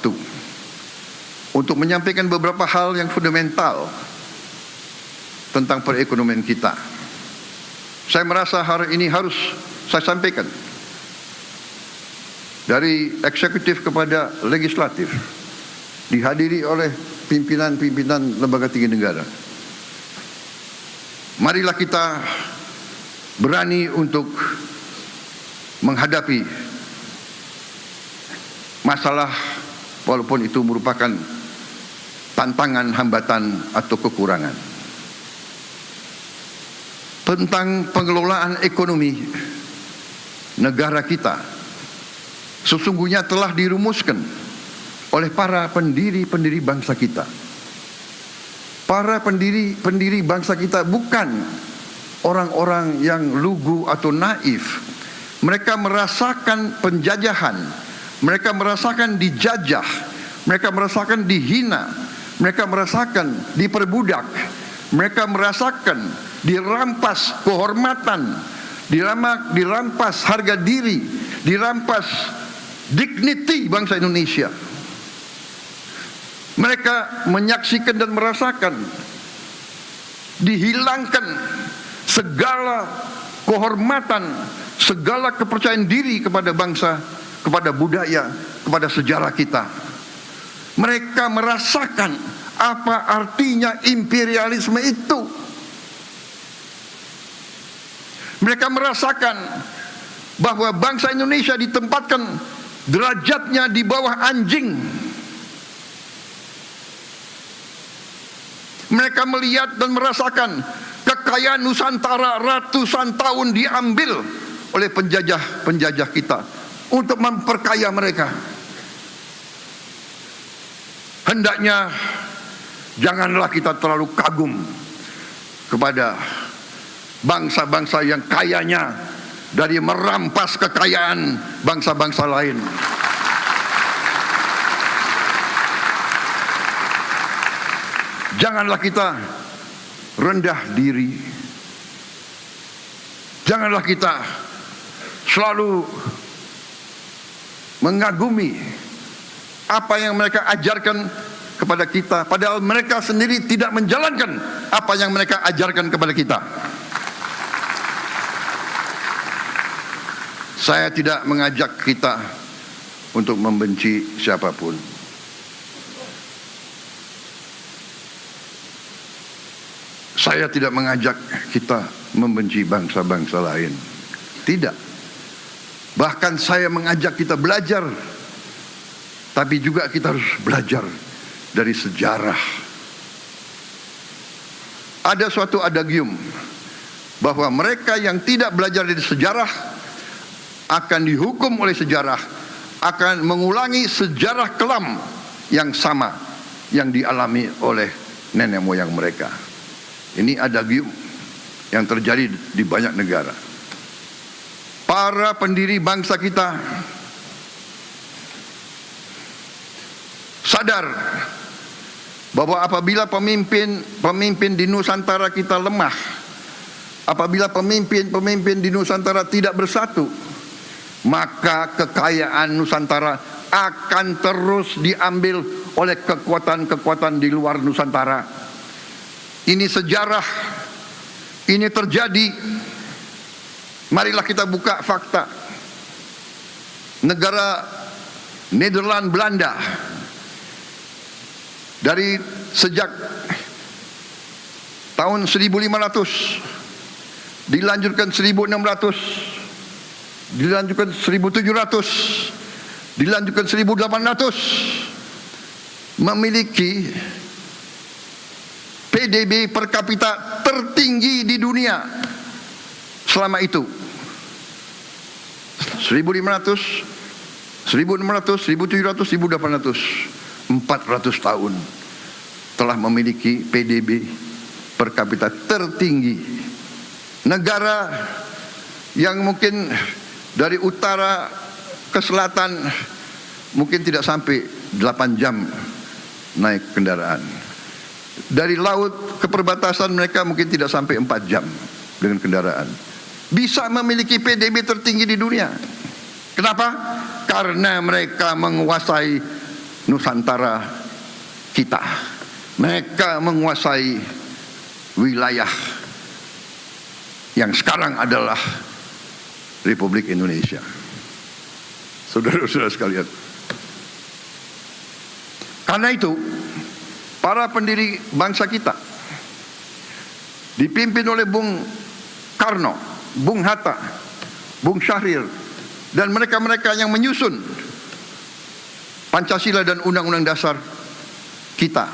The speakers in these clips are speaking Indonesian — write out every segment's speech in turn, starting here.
waktu untuk menyampaikan beberapa hal yang fundamental tentang perekonomian kita. Saya merasa hari ini harus saya sampaikan dari eksekutif kepada legislatif, dihadiri oleh pimpinan-pimpinan lembaga tinggi negara. Marilah kita berani untuk menghadapi masalah walaupun itu merupakan tantangan, hambatan atau kekurangan. Tentang pengelolaan ekonomi negara kita sesungguhnya telah dirumuskan oleh para pendiri bangsa kita. Para pendiri bangsa kita bukan orang-orang yang lugu atau naif. Mereka merasakan penjajahan, mereka merasakan dijajah, mereka merasakan dihina, mereka merasakan diperbudak, mereka merasakan dirampas kehormatan, dirampas harga diri, dirampas dignity bangsa Indonesia. Mereka menyaksikan dan merasakan dihilangkan segala kehormatan, segala kepercayaan diri kepada bangsa, kepada budaya, kepada sejarah kita. Mereka merasakan apa artinya imperialisme itu. Mereka merasakan bahwa bangsa Indonesia ditempatkan derajatnya di bawah anjing. Mereka melihat dan merasakan kekayaan Nusantara ratusan tahun diambil oleh penjajah kita untuk memperkaya mereka. Hendaknya janganlah kita terlalu kagum kepada bangsa-bangsa yang kayanya dari merampas kekayaan bangsa-bangsa lain. Janganlah kita rendah diri. Janganlah kita selalu mengagumi apa yang mereka ajarkan kepada kita, padahal mereka sendiri tidak menjalankan apa yang mereka ajarkan kepada kita. Saya tidak mengajak kita untuk membenci siapapun. Saya tidak mengajak kita membenci bangsa-bangsa lain. Tidak. Bahkan saya mengajak kita belajar. Tapi juga kita harus belajar dari sejarah. Ada suatu adagium bahwa mereka yang tidak belajar dari sejarah akan dihukum oleh sejarah, akan mengulangi sejarah kelam yang sama yang dialami oleh nenek moyang mereka. Ini adagium yang terjadi di banyak negara. Para pendiri bangsa kita sadar bahwa apabila pemimpin di Nusantara kita lemah, apabila pemimpin di Nusantara tidak bersatu, maka kekayaan Nusantara akan terus diambil oleh kekuatan-kekuatan di luar Nusantara. Ini sejarah, ini terjadi. Marilah kita buka fakta. Negara Nederland Belanda dari sejak tahun 1500 dilanjutkan 1600, dilanjutkan 1700, dilanjutkan 1800, memiliki PDB per kapita tertinggi di dunia selama itu. 1500, 1600, 1700, 1800, 400 tahun telah memiliki PDB per kapita tertinggi. Negara yang mungkin dari utara ke selatan mungkin tidak sampai 8 jam naik kendaraan. Dari laut ke perbatasan mereka mungkin tidak sampai 4 jam dengan kendaraan. Bisa memiliki PDB tertinggi di dunia. Kenapa? Karena mereka menguasai Nusantara kita. Mereka menguasai wilayah yang sekarang adalah Republik Indonesia. Saudara-saudara sekalian, karena itu para pendiri bangsa kita dipimpin oleh Bung Karno, Bung Hatta, Bung Syahrir, dan mereka-mereka yang menyusun Pancasila dan Undang-Undang Dasar kita,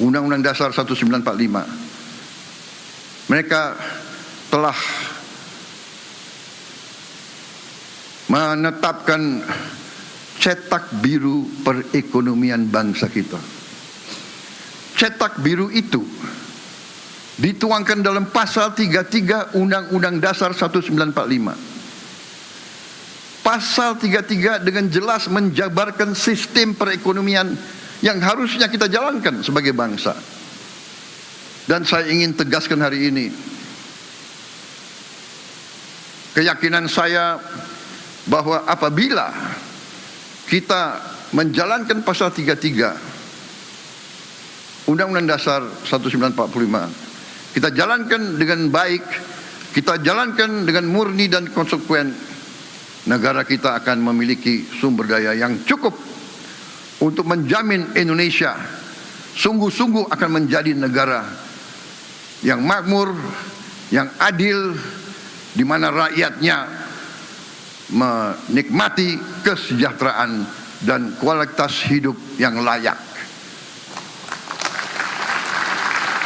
Undang-Undang Dasar 1945. Mereka telah menetapkan cetak biru perekonomian bangsa kita. Cetak biru itu dituangkan dalam pasal 33 Undang-Undang Dasar 1945. Pasal 33 dengan jelas menjabarkan sistem perekonomian yang harusnya kita jalankan sebagai bangsa. Dan saya ingin tegaskan hari ini, keyakinan saya bahwa apabila kita menjalankan pasal 33 Undang-Undang Dasar 1945, kita jalankan dengan baik, kita jalankan dengan murni dan konsekuen, negara kita akan memiliki sumber daya yang cukup untuk menjamin Indonesia sungguh-sungguh akan menjadi negara yang makmur, yang adil, di mana rakyatnya menikmati kesejahteraan dan kualitas hidup yang layak.